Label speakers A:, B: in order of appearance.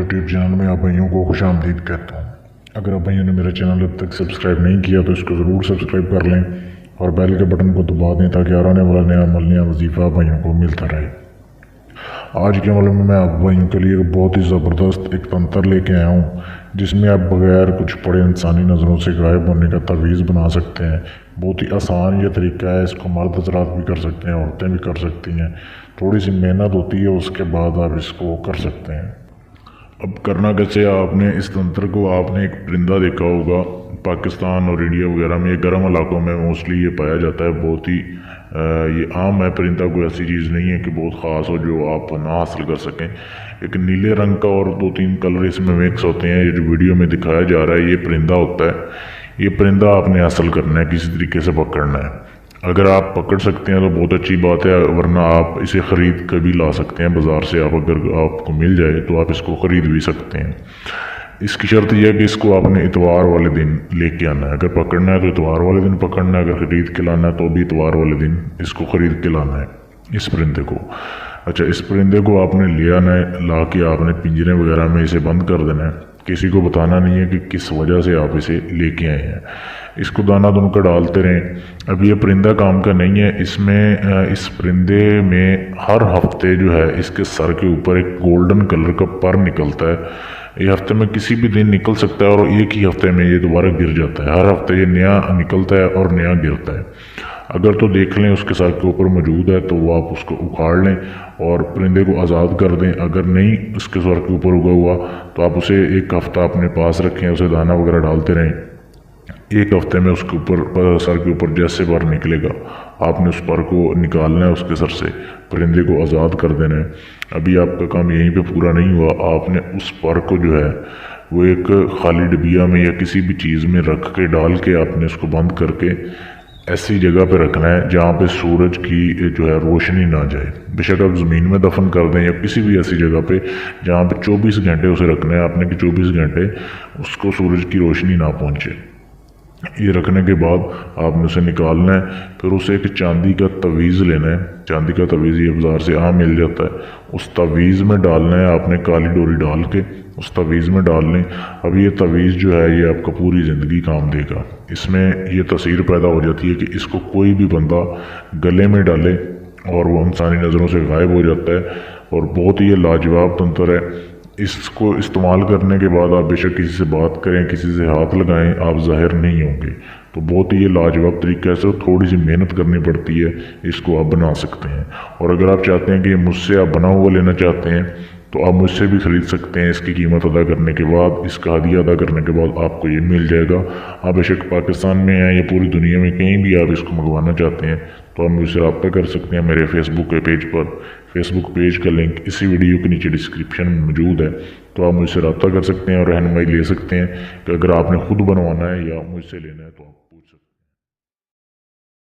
A: YouTube channel में आप भाइयों को खुश आमदीद कहता हूँ। अगर आप भाइयों ने मेरा चैनल अब तक सब्सक्राइब नहीं किया तो इसको ज़रूर सब्सक्राइब कर लें और बेल के बटन को दबा दें ताकि आने वाला नया अमल नया वजीफ़ा भाइयों को मिलता रहे। आज के अमल में मैं आप भाइयों के लिए बहुत ही ज़बरदस्त एक तंत्र लेके आया हूँ जिसमें आप बगैर कुछ पड़े इंसानी नज़रों से गायब होने का तवीज़ बना सकते हैं। बहुत ही आसान ये तरीका है, इसको मर्द हज़रात भी कर सकते हैं, औरतें भी कर सकती हैं। थोड़ी सी मेहनत होती है, उसके बाद आप इसको कर सकते हैं। अब करना कैसे, आपने इस तंत्र को आपने एक परिंदा देखा होगा पाकिस्तान और इंडिया वगैरह में, ये गर्म इलाकों में मोस्टली ये पाया जाता है। बहुत ही ये आम है परिंदा, कोई ऐसी चीज़ नहीं है कि बहुत ख़ास हो जो आप ना हासिल कर सकें। एक नीले रंग का और 2-3 कलर इसमें मिक्स होते हैं। ये जो वीडियो में दिखाया जा रहा है ये परिंदा होता है। ये परिंदा आपने हासिल करना है, किसी तरीके से पकड़ना है। अगर आप पकड़ सकते हैं तो बहुत अच्छी बात है, वरना आप इसे ख़रीद कर भी ला सकते हैं बाज़ार से। आप अगर आपको मिल जाए तो आप इसको ख़रीद भी सकते हैं। इसकी शर्त यह है कि इसको आपने इतवार वाले दिन लेके आना है। अगर पकड़ना है तो इतवार वाले दिन पकड़ना है, अगर ख़रीद के लाना है तो भी इतवार वाले दिन इसको ख़रीद के लाना है, इस परिंदे को। अच्छा, इस परिंदे को आपने ले आना है, ला के आपने पिंजरे वगैरह में इसे बंद कर देना है। किसी को बताना नहीं है कि किस वजह से आप इसे लेके आए हैं। इसको दाना दुनकर डालते रहें। अब ये परिंदा काम का नहीं है, इसमें इस परिंदे में हर हफ्ते जो है इसके सर के ऊपर एक गोल्डन कलर का पर निकलता है। ये हफ्ते में किसी भी दिन निकल सकता है और एक ही हफ्ते में ये दोबारा गिर जाता है। हर हफ्ते ये नया निकलता है और नया गिरता है। अगर तो देख लें उसके सर के ऊपर मौजूद है तो वो आप उसको उखाड़ लें और परिंदे को आज़ाद कर दें। अगर नहीं उसके सर के ऊपर उगा हुआ तो आप उसे एक हफ़्ता अपने पास रखें, उसे दाना वगैरह डालते रहें। एक हफ्ते में उसके ऊपर सर के ऊपर जैसे पर निकलेगा आपने उस पर को निकालना है, उसके सर से परिंदे को आज़ाद कर देना है। अभी आपका काम यहीं पे पूरा नहीं हुआ, आपने उस पर को जो है वो एक खाली डिबिया में या किसी भी चीज़ में रख के डाल के आपने उसको बंद करके ऐसी जगह पे रखना है जहाँ पे सूरज की जो है रोशनी ना जाए। बेशक आप ज़मीन में दफन कर दें या किसी भी ऐसी जगह पे जहाँ पे 24 घंटे उसे रखना है आपने कि 24 घंटे उसको सूरज की रोशनी ना पहुँचे। ये रखने के बाद आपने उसे निकालना है। फिर उसे एक चांदी का तवीज़ लेना है। चांदी का तवीज़ ये बाज़ार से आम मिल जाता है। उस तवीज़ में डालना है आपने, काली डोरी डाल के उस तवीज़ में डाल लें। अब ये तवीज़ जो है ये आपका पूरी ज़िंदगी काम देगा। इसमें ये तस्वीर पैदा हो जाती है कि इसको कोई भी बंदा गले में डाले और वो इंसानी नज़रों से गायब हो जाता है। और बहुत ही ये लाजवाब तंत्र है। इसको इस्तेमाल करने के बाद आप बेशक किसी से बात करें, किसी से हाथ लगाएं, आप ज़ाहिर नहीं होंगे। तो बहुत ही ये लाजवाब तरीका से थोड़ी सी मेहनत करनी पड़ती है, इसको आप बना सकते हैं। और अगर आप चाहते हैं कि मुझसे आप बना हुआ लेना चाहते हैं तो आप मुझसे भी ख़रीद सकते हैं। इसकी कीमत अदा करने के बाद, इसका हदिया अदा करने के बाद आपको ये मिल जाएगा। आप बेशक पाकिस्तान में हैं या पूरी दुनिया में कहीं भी आप इसको मंगवाना चाहते हैं तो आप मुझसे रब्ता कर सकते हैं मेरे फेसबुक के पेज पर। फेसबुक पेज का लिंक इसी वीडियो के नीचे डिस्क्रिप्शन में मौजूद है, तो आप मुझसे रब्ता कर सकते हैं और रहनुमाई ले सकते हैं कि अगर आपने ख़ुद बनवाना है या मुझसे लेना है तो आप